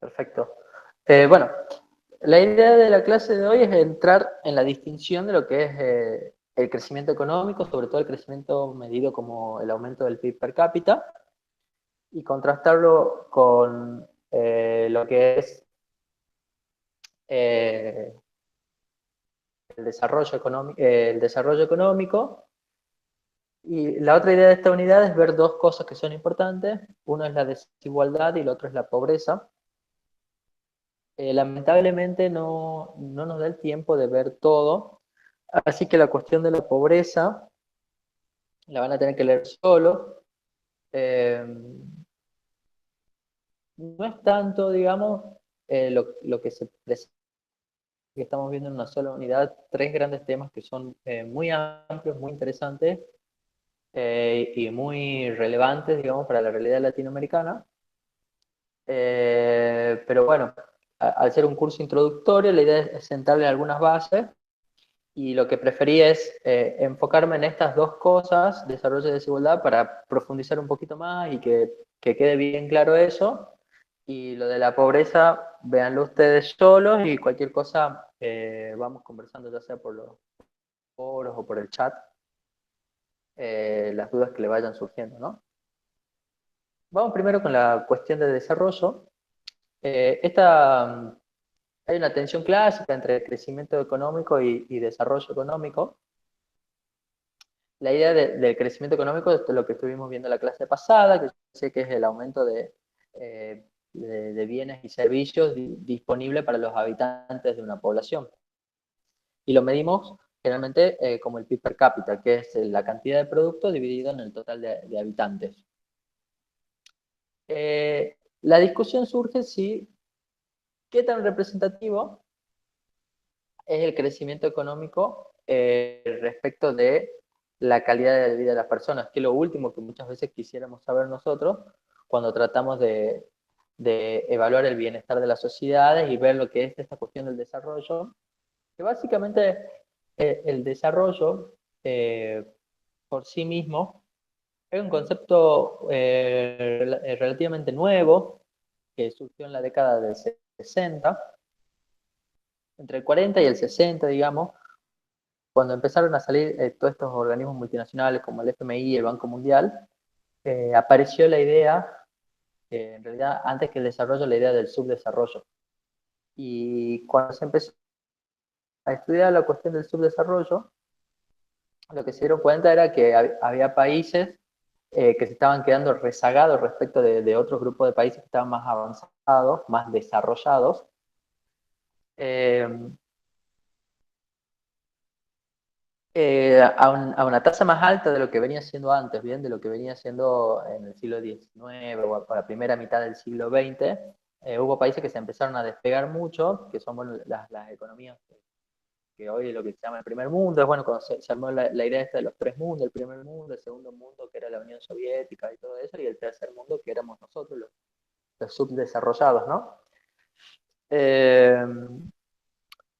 Perfecto. Bueno, la idea de la clase de hoy es entrar en la distinción de lo que es el crecimiento económico, sobre todo el crecimiento medido como el aumento del PIB per cápita, y contrastarlo con lo que es eh, el desarrollo económico. Y la otra idea de esta unidad es ver dos cosas que son importantes. Una es la desigualdad y la otra es la pobreza. Lamentablemente no nos da el tiempo de ver todo, así que la cuestión de la pobreza la van a tener que leer solo. Eh, no es tanto, digamos, lo que se presenta, que estamos viendo en una sola unidad, tres grandes temas que son muy amplios, muy interesantes y muy relevantes, digamos, para la realidad latinoamericana. Pero bueno, al ser un curso introductorio, la idea es sentarle algunas bases. Y lo que preferí es enfocarme en estas dos cosas, desarrollo y desigualdad, para profundizar un poquito más y que quede bien claro eso. Y lo de la pobreza, véanlo ustedes solos y cualquier cosa vamos conversando, ya sea por los foros o por el chat, las dudas que le vayan surgiendo, ¿no? Vamos primero con la cuestión de desarrollo. Hay una tensión clásica entre crecimiento económico y desarrollo económico. La idea del crecimiento económico es lo que estuvimos viendo en la clase pasada, que yo sé que es el aumento de bienes y servicios disponibles para los habitantes de una población. Y lo medimos generalmente como el PIB per cápita, que es la cantidad de producto dividido en el total de habitantes. La discusión surge si qué tan representativo es el crecimiento económico respecto de la calidad de vida de las personas, que es lo último que muchas veces quisiéramos saber nosotros cuando tratamos de evaluar el bienestar de las sociedades y ver lo que es esta cuestión del desarrollo, que básicamente el desarrollo por sí mismo es un concepto relativamente nuevo que surgió en la década del 60, entre el 40 y el 60, digamos, cuando empezaron a salir todos estos organismos multinacionales como el FMI y el Banco Mundial, apareció la idea, en realidad antes que el desarrollo, la idea del subdesarrollo. Y cuando se empezó a estudiar la cuestión del subdesarrollo, lo que se dieron cuenta era que había países que se estaban quedando rezagados respecto de otros grupos de países que estaban más avanzados, más desarrollados. Eh, a una tasa más alta de lo que venía siendo antes, bien, de lo que venía siendo en el siglo XIX o a la primera mitad del siglo XX. Hubo países que se empezaron a despegar mucho, que son bueno, las economías que hoy es lo que se llama el primer mundo. Es bueno, cuando se armó la idea esta de los tres mundos, el primer mundo, el segundo mundo, que era la Unión Soviética y todo eso, y el tercer mundo, que éramos nosotros, los subdesarrollados, ¿no? Eh,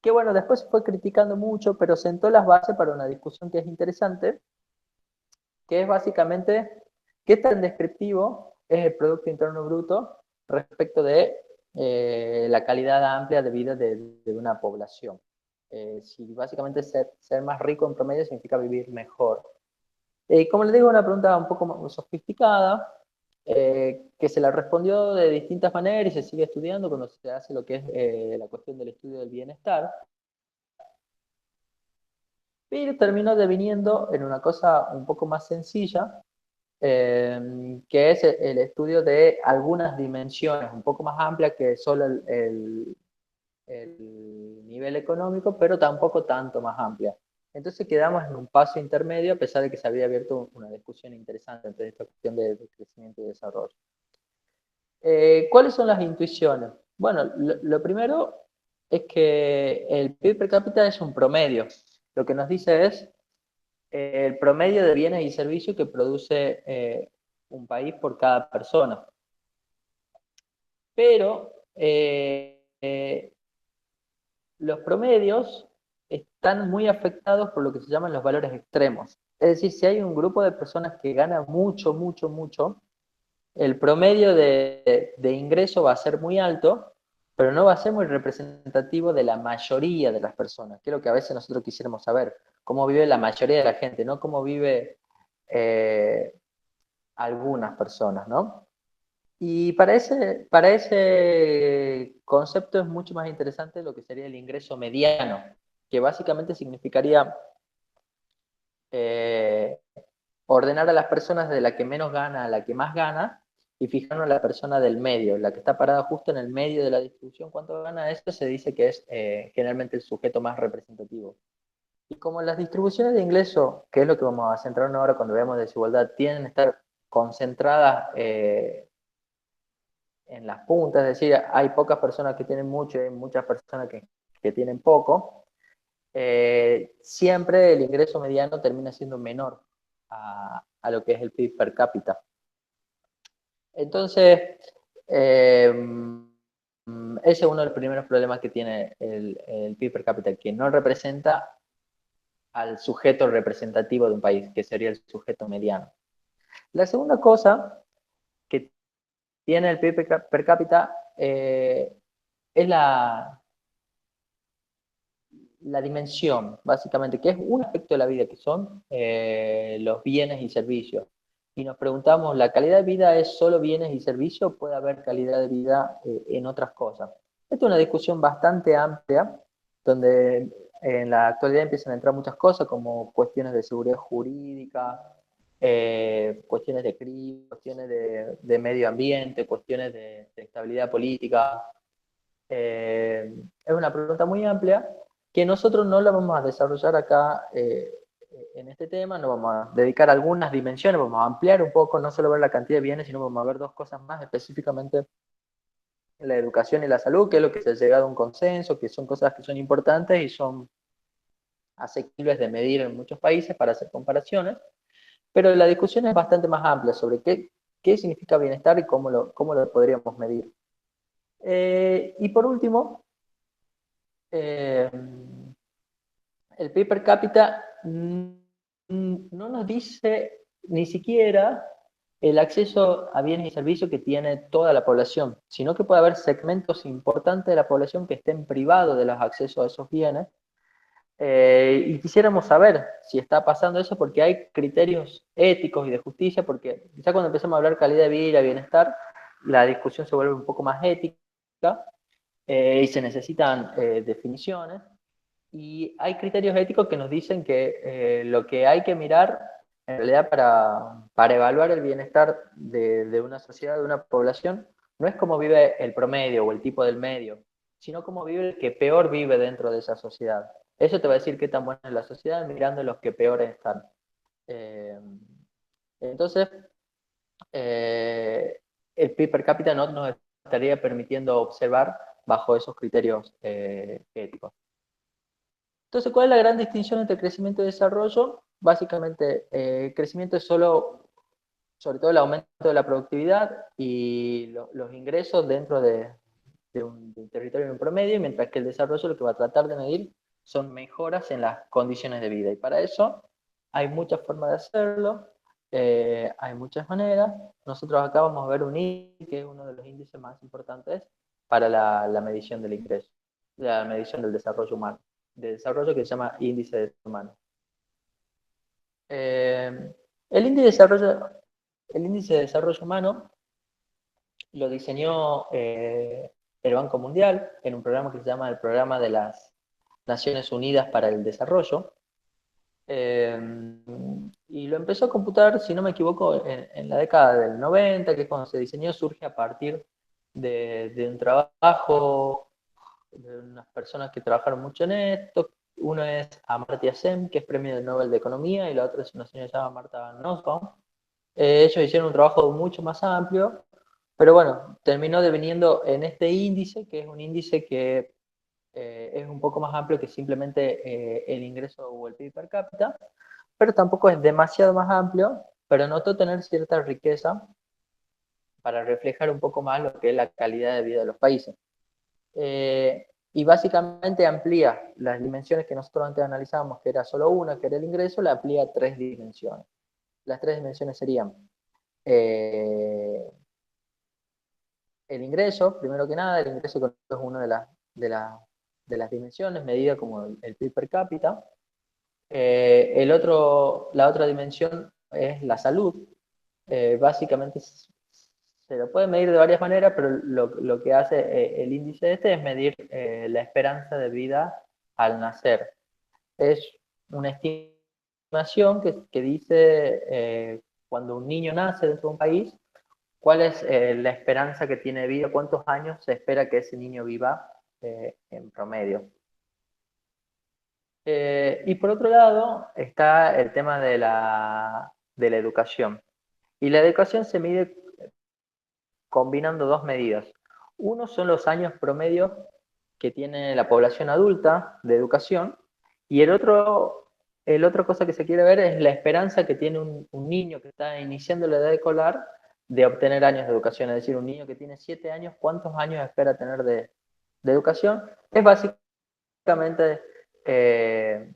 que bueno, después se fue criticando mucho, pero sentó las bases para una discusión que es interesante, que es básicamente qué tan descriptivo es el Producto Interno Bruto respecto de la calidad amplia de vida de una población. Si básicamente ser más rico en promedio significa vivir mejor. Como les digo, una pregunta un poco más sofisticada, que se la respondió de distintas maneras y se sigue estudiando cuando se hace lo que es la cuestión del estudio del bienestar, pero terminó deviniendo en una cosa un poco más sencilla, que es el estudio de algunas dimensiones, un poco más amplias que solo el nivel económico, pero tampoco tanto más amplia. Entonces quedamos en un paso intermedio, a pesar de que se había abierto una discusión interesante entre esta cuestión de crecimiento y desarrollo. ¿Cuáles son las intuiciones? Bueno, lo primero es que el PIB per cápita es un promedio. Lo que nos dice es el promedio de bienes y servicios que produce un país por cada persona. Pero los promedios están muy afectados por lo que se llaman los valores extremos. Es decir, si hay un grupo de personas que gana mucho, el promedio de ingreso va a ser muy alto, pero no va a ser muy representativo de la mayoría de las personas, que es lo que a veces nosotros quisiéramos saber, cómo vive la mayoría de la gente, no cómo vive algunas personas, ¿no? Y para ese concepto es mucho más interesante lo que sería el ingreso mediano, que básicamente significaría eh, ordenar a las personas de la que menos gana a la que más gana y fijarnos en la persona del medio, la que está parada justo en el medio de la distribución. ¿Cuánto gana esto? Se dice que es generalmente el sujeto más representativo. Y como las distribuciones de ingreso, que es lo que vamos a centrarnos ahora cuando veamos desigualdad, tienen que estar concentradas en las puntas, es decir, hay pocas personas que tienen mucho y hay muchas personas que tienen poco, siempre el ingreso mediano termina siendo menor a lo que es el PIB per cápita. Entonces, ese es uno de los primeros problemas que tiene el PIB per cápita, que no representa al sujeto representativo de un país, que sería el sujeto mediano. La segunda cosa que tiene el PIB per cápita es la dimensión, básicamente, que es un aspecto de la vida, que son los bienes y servicios. Y nos preguntamos, ¿la calidad de vida es solo bienes y servicios o puede haber calidad de vida en otras cosas? Esta es una discusión bastante amplia, donde en la actualidad empiezan a entrar muchas cosas, como cuestiones de seguridad jurídica, cuestiones de crimen, cuestiones de medio ambiente, cuestiones de estabilidad política. Es una pregunta muy amplia que nosotros no la vamos a desarrollar acá en este tema, nos vamos a dedicar a algunas dimensiones, vamos a ampliar un poco, no solo ver la cantidad de bienes, sino vamos a ver dos cosas más específicamente, la educación y la salud, que es lo que se ha llegado a un consenso, que son cosas que son importantes y son asequibles de medir en muchos países para hacer comparaciones, pero la discusión es bastante más amplia sobre qué significa bienestar y cómo lo podríamos medir. Y por último, eh, el PIB per cápita no nos dice ni siquiera el acceso a bienes y servicios que tiene toda la población, sino que puede haber segmentos importantes de la población que estén privados de los accesos a esos bienes. Y quisiéramos saber si está pasando eso porque hay criterios éticos y de justicia, porque ya cuando empezamos a hablar de calidad de vida, bienestar, la discusión se vuelve un poco más ética y se necesitan definiciones. Y hay criterios éticos que nos dicen que lo que hay que mirar, en realidad, para evaluar el bienestar de una sociedad, de una población, no es cómo vive el promedio o el tipo del medio, sino cómo vive el que peor vive dentro de esa sociedad. Eso te va a decir qué tan buena es la sociedad mirando los que peores están. Eh, entonces, el PIB per cápita no nos estaría permitiendo observar bajo esos criterios éticos. Entonces, ¿cuál es la gran distinción entre crecimiento y desarrollo? Básicamente, crecimiento es solo, sobre todo el aumento de la productividad y los ingresos dentro de un territorio en promedio, mientras que el desarrollo lo que va a tratar de medir son mejoras en las condiciones de vida. Y para eso hay muchas formas de hacerlo, hay muchas maneras. Nosotros acá vamos a ver un índice, que es uno de los índices más importantes para la medición del ingreso, la medición del desarrollo humano, de desarrollo que se llama índice de desarrollo humano. Eh, el índice de desarrollo humano lo diseñó el Banco Mundial en un programa que se llama el Programa de las Naciones Unidas para el Desarrollo. Eh, y lo empezó a computar, si no me equivoco, en la década del 90, que es cuando se diseñó, surge a partir de un trabajo de unas personas que trabajaron mucho en esto. Uno es Amartya Sen, que es premio Nobel de Economía, y la otra es una señora llamada Marta Nussbaum. Ellos hicieron un trabajo mucho más amplio, pero bueno, terminó deviniendo en este índice, que es un índice que es un poco más amplio que simplemente el ingreso o el PIB per cápita, pero tampoco es demasiado más amplio, pero notó tener cierta riqueza para reflejar un poco más lo que es la calidad de vida de los países. Y básicamente amplía las dimensiones que nosotros antes analizábamos, que era solo una, que era el ingreso, la amplía a tres dimensiones. Las tres dimensiones serían eh, el ingreso, primero que nada, el ingreso económico es una de las dimensiones, medida como el PIB per cápita. La otra dimensión es la salud. Básicamente se lo puede medir de varias maneras, pero lo que hace el índice este es medir la esperanza de vida al nacer. Es una estimación que dice cuando un niño nace dentro de un país, cuál es la esperanza que tiene de vida, cuántos años se espera que ese niño viva en promedio. Y por otro lado está el tema de la educación. Y la educación se mide combinando dos medidas. Uno son los años promedios que tiene la población adulta de educación y el otra cosa que se quiere ver es la esperanza que tiene un niño que está iniciando la edad escolar de obtener años de educación. Es decir, un niño que tiene 7 años, ¿cuántos años espera tener de educación? Es básicamente el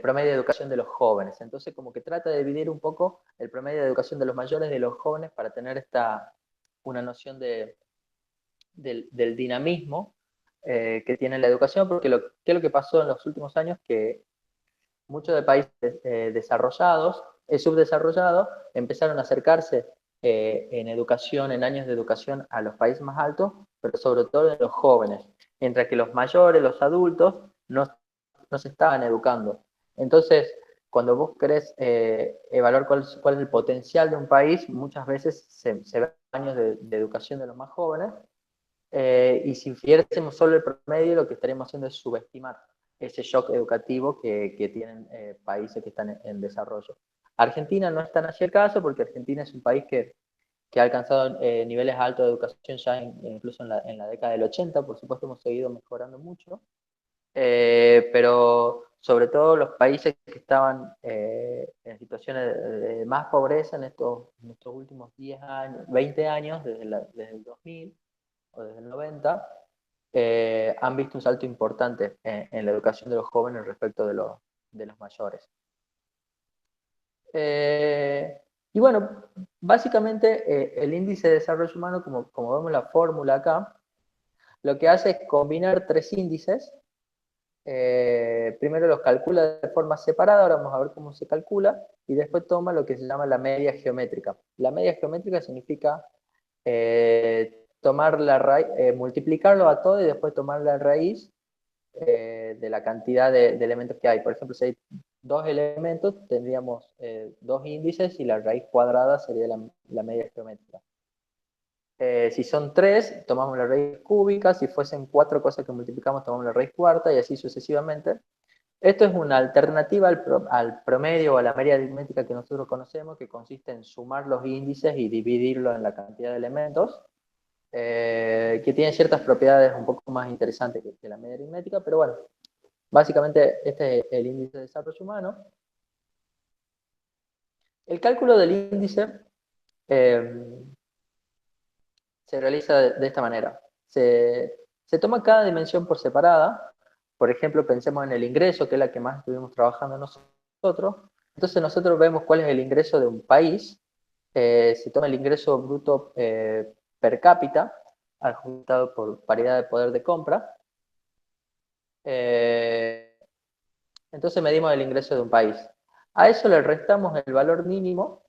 promedio de educación de los jóvenes. Entonces, como que trata de dividir un poco el promedio de educación de los mayores y de los jóvenes para tener una noción del dinamismo que tiene la educación, porque ¿qué es lo que pasó en los últimos años? Que muchos de países desarrollados, subdesarrollados, empezaron a acercarse en educación, en años de educación a los países más altos, pero sobre todo en los jóvenes, mientras que los mayores, los adultos, no se estaban educando. Entonces, cuando vos querés evaluar cuál es el potencial de un país, muchas veces se ven años de educación de los más jóvenes, y si viéramos solo el promedio, lo que estaríamos haciendo es subestimar ese shock educativo que tienen países que están en desarrollo. Argentina no es tan así el caso, porque Argentina es un país que ha alcanzado niveles altos de educación ya incluso en la década del 80, por supuesto hemos seguido mejorando mucho, pero sobre todo los países que estaban en situaciones de más pobreza en estos últimos 10 años, 20 años, desde el 2000 o desde el 90, han visto un salto importante en la educación de los jóvenes respecto de los mayores. Y bueno, básicamente el índice de desarrollo humano, como vemos la fórmula acá, lo que hace es combinar tres índices. Primero los calcula de forma separada, ahora vamos a ver cómo se calcula, y después toma lo que se llama la media geométrica. La media geométrica significa tomar la raíz, multiplicarlo a todo y después tomar la raíz de la cantidad de elementos que hay. Por ejemplo, si hay dos elementos, tendríamos dos índices y la raíz cuadrada sería la media geométrica. Si son tres, tomamos la raíz cúbica. Si fuesen cuatro cosas que multiplicamos, tomamos la raíz cuarta y así sucesivamente. Esto es una alternativa al promedio o a la media aritmética que nosotros conocemos, que consiste en sumar los índices y dividirlo en la cantidad de elementos, que tiene ciertas propiedades un poco más interesantes que la media aritmética, pero bueno, básicamente este es el índice de desarrollo humano. El cálculo del índice se realiza de esta manera. Se toma cada dimensión por separada. Por ejemplo, pensemos en el ingreso, que es la que más estuvimos trabajando nosotros. Entonces nosotros vemos cuál es el ingreso de un país. Se toma el ingreso bruto per cápita, adjuntado por paridad de poder de compra. Entonces medimos el ingreso de un país. A eso le restamos el valor mínimo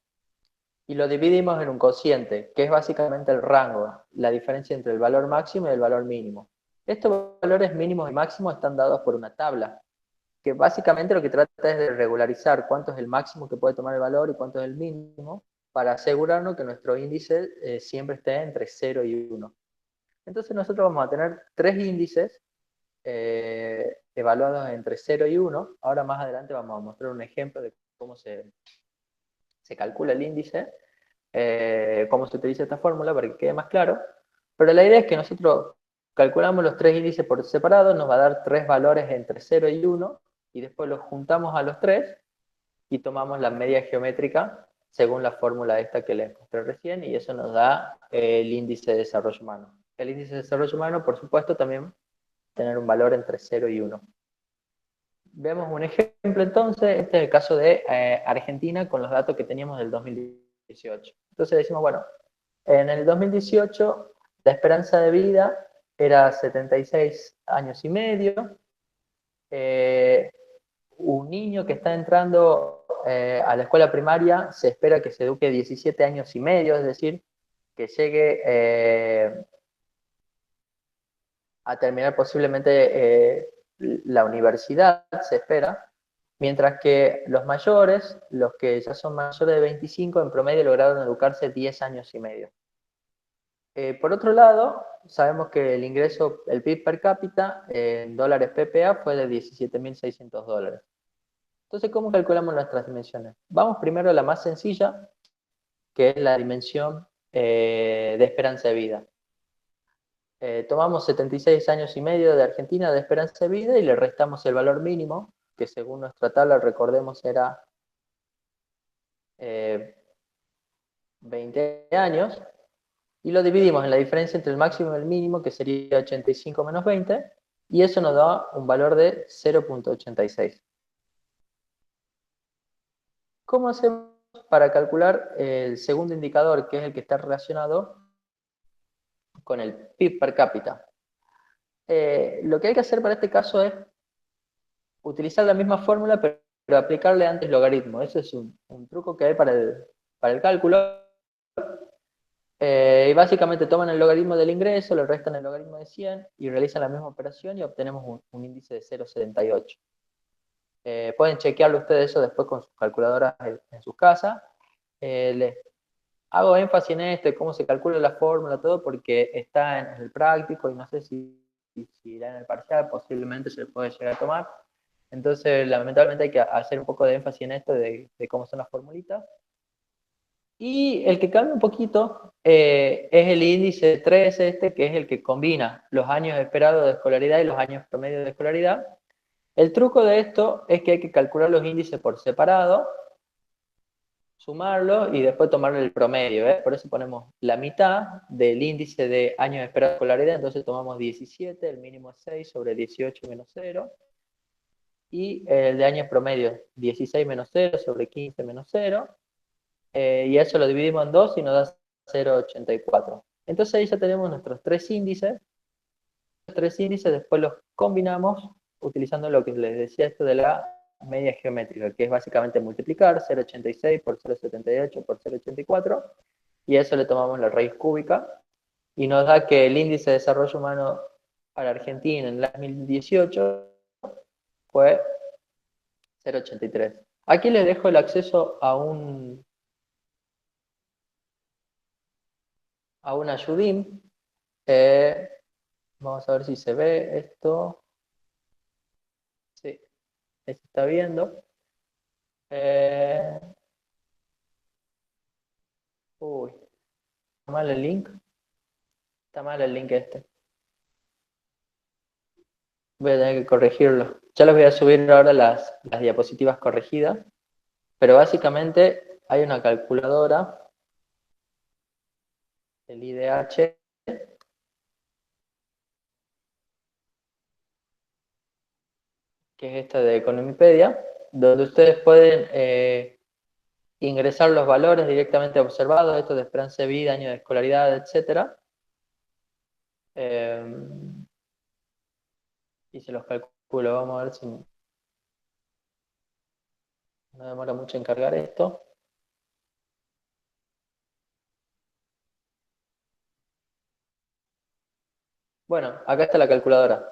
y lo dividimos en un cociente, que es básicamente el rango, la diferencia entre el valor máximo y el valor mínimo. Estos valores mínimos y máximos están dados por una tabla, que básicamente lo que trata es de regularizar cuánto es el máximo que puede tomar el valor y cuánto es el mínimo, para asegurarnos que nuestro índice siempre esté entre 0 y 1. Entonces nosotros vamos a tener tres índices evaluados entre 0 y 1. Ahora más adelante vamos a mostrar un ejemplo de cómo se calcula el índice, cómo se utiliza esta fórmula para que quede más claro. Pero la idea es que nosotros calculamos los tres índices por separado, nos va a dar tres valores entre 0 y 1, y después los juntamos a los tres y tomamos la media geométrica según la fórmula esta que les mostré recién, y eso nos da el índice de desarrollo humano. El índice de desarrollo humano, por supuesto, también tener un valor entre 0 y 1. Vemos un ejemplo entonces, este es el caso de Argentina con los datos que teníamos del 2018. Entonces decimos, bueno, En el 2018, la esperanza de vida era 76 años y medio. Un niño que está entrando a la escuela primaria se espera que se eduque 17 años y medio, es decir, que llegue a terminar posiblemente la universidad, se espera, mientras que los mayores, los que ya son mayores de 25, en promedio lograron educarse 10 años y medio. Por otro lado, sabemos que el ingreso, el PIB per cápita en dólares PPA fue de 17.600 dólares. Entonces, ¿cómo calculamos nuestras dimensiones? Vamos primero a la más sencilla, que es la dimensión de esperanza de vida. Tomamos 76 años y medio de Argentina de esperanza de vida y le restamos el valor mínimo, que según nuestra tabla, recordemos, era 20 años, y lo dividimos en la diferencia entre el máximo y el mínimo, que sería 85 menos 20, y eso nos da un valor de 0.86. ¿Cómo hacemos para calcular el segundo indicador, que es el que está relacionado con el PIB per cápita? Lo que hay que hacer para este caso es utilizar la misma fórmula, pero aplicarle antes logaritmo. Ese es un truco que hay para el cálculo. Y básicamente toman el logaritmo del ingreso, le restan el logaritmo de 100 y realizan la misma operación y obtenemos un índice de 0,78. Pueden chequearlo ustedes eso después con sus calculadoras en sus casas. Les hago énfasis en esto, cómo se calcula la fórmula, todo, porque está en el práctico y no sé si irá en el parcial, posiblemente se puede llegar a tomar. Entonces, lamentablemente hay que hacer un poco de énfasis en esto de cómo son las formulitas. Y el que cambia un poquito es el índice 3, que es el que combina los años esperados de escolaridad y los años promedio de escolaridad. El truco de esto es que hay que calcular los índices por separado, sumarlo y después tomarle el promedio. Por eso ponemos la mitad del índice de años esperados de escolaridad, entonces tomamos 17, el mínimo es 6 sobre 18 menos 0, y el de años promedio, 16 menos 0 sobre 15 menos 0, y eso lo dividimos en 2 y nos da 0,84. Entonces ahí ya tenemos nuestros tres índices. Los tres índices después los combinamos utilizando lo que les decía, esto de la media geométrica, que es básicamente multiplicar 0,86 por 0,78 por 0,84, y a eso le tomamos la raíz cúbica, y nos da que el índice de desarrollo humano para Argentina en el 2018 fue 0,83. Aquí les dejo el acceso a una ayudín. Vamos a ver si se ve esto. Sí, se está viendo. Uy, está mal el link. Está mal el link este. Voy a tener que corregirlo. Ya les voy a subir ahora las diapositivas corregidas. Pero básicamente hay una calculadora, el IDH, que es esta de Economipedia, donde ustedes pueden ingresar los valores directamente observados, esto de esperanza de vida, año de escolaridad, etc. Y se los calculo, vamos a ver si no demora mucho en cargar esto. Bueno, acá está la calculadora.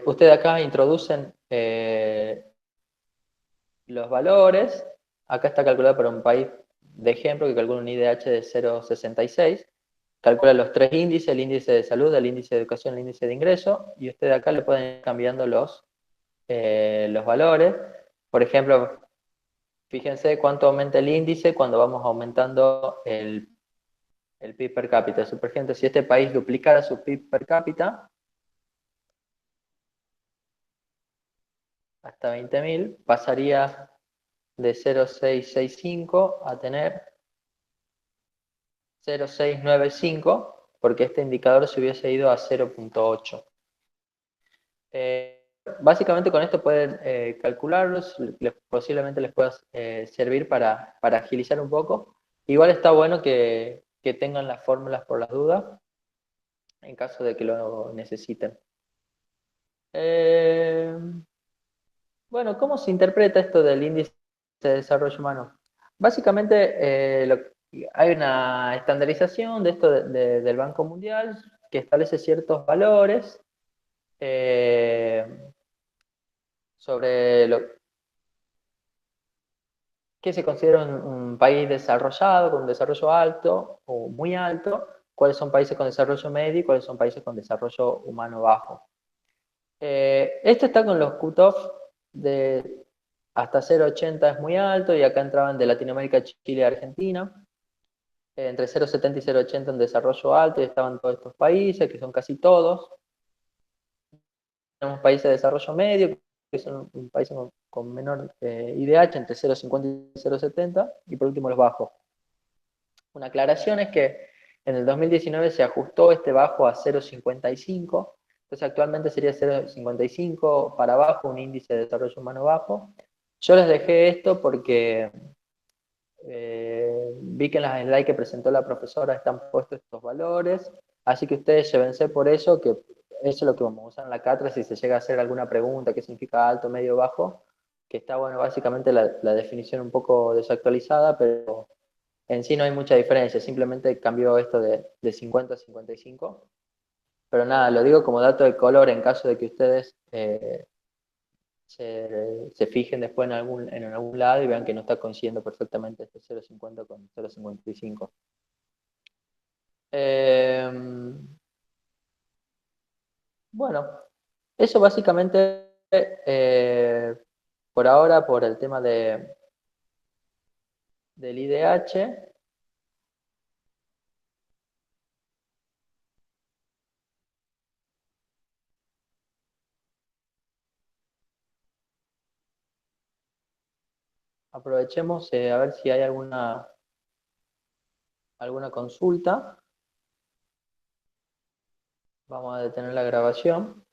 Ustedes acá introducen los valores. Acá está calculado para un país de ejemplo que calcula un IDH de 0,66. Calcula los tres índices, el índice de salud, el índice de educación, el índice de ingreso, y ustedes acá le pueden ir cambiando los valores. Por ejemplo, fíjense cuánto aumenta el índice cuando vamos aumentando el PIB per cápita. Por ejemplo, si este país duplicara su PIB per cápita hasta 20.000, pasaría de 0,665 a tener 0,695, porque este indicador se hubiese ido a 0,8. Básicamente con esto pueden calcularlos, posiblemente les pueda servir para agilizar un poco. Igual está bueno que que tengan las fórmulas por las dudas en caso de que lo necesiten. Eh, bueno, ¿cómo se interpreta esto del índice de desarrollo humano? Básicamente, hay una estandarización de esto del Banco Mundial que establece ciertos valores eh, sobre lo que se considera un país desarrollado, con un desarrollo alto o muy alto, cuáles son países con desarrollo medio y cuáles son países con desarrollo humano bajo. Esto está con los cutoff de hasta 0,80 es muy alto y acá entraban de Latinoamérica, Chile y Argentina. Entre 0,70 y 0,80 en desarrollo alto y estaban todos estos países, que son casi todos. Tenemos países de desarrollo medio, que son países con menor IDH, entre 0,50 y 0,70, y por último los bajos. Una aclaración es que en el 2019 se ajustó este bajo a 0,55, entonces actualmente sería 0,55 para abajo, un índice de desarrollo humano bajo. Yo les dejé esto porque vi que en las slides que presentó la profesora están puestos estos valores, así que ustedes llévense por eso, que eso es lo que vamos a usar en la cátedra si se llega a hacer alguna pregunta, qué significa alto, medio, bajo, que está, bueno, básicamente la definición un poco desactualizada, pero en sí no hay mucha diferencia, simplemente cambió esto de 50 a 55. Pero nada, lo digo como dato de color en caso de que ustedes se fijen después en algún lado y vean que no está coincidiendo perfectamente este 0,50 con 0,55. Eh, bueno, eso básicamente por ahora, por el tema del IDH. Aprovechemos a ver si hay alguna consulta. Vamos a detener la grabación.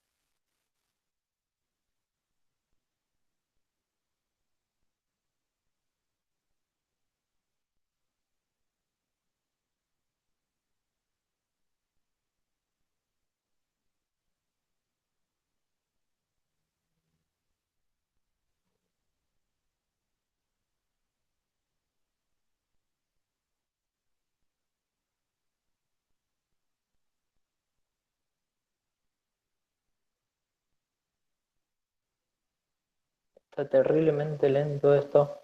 Está terriblemente lento esto.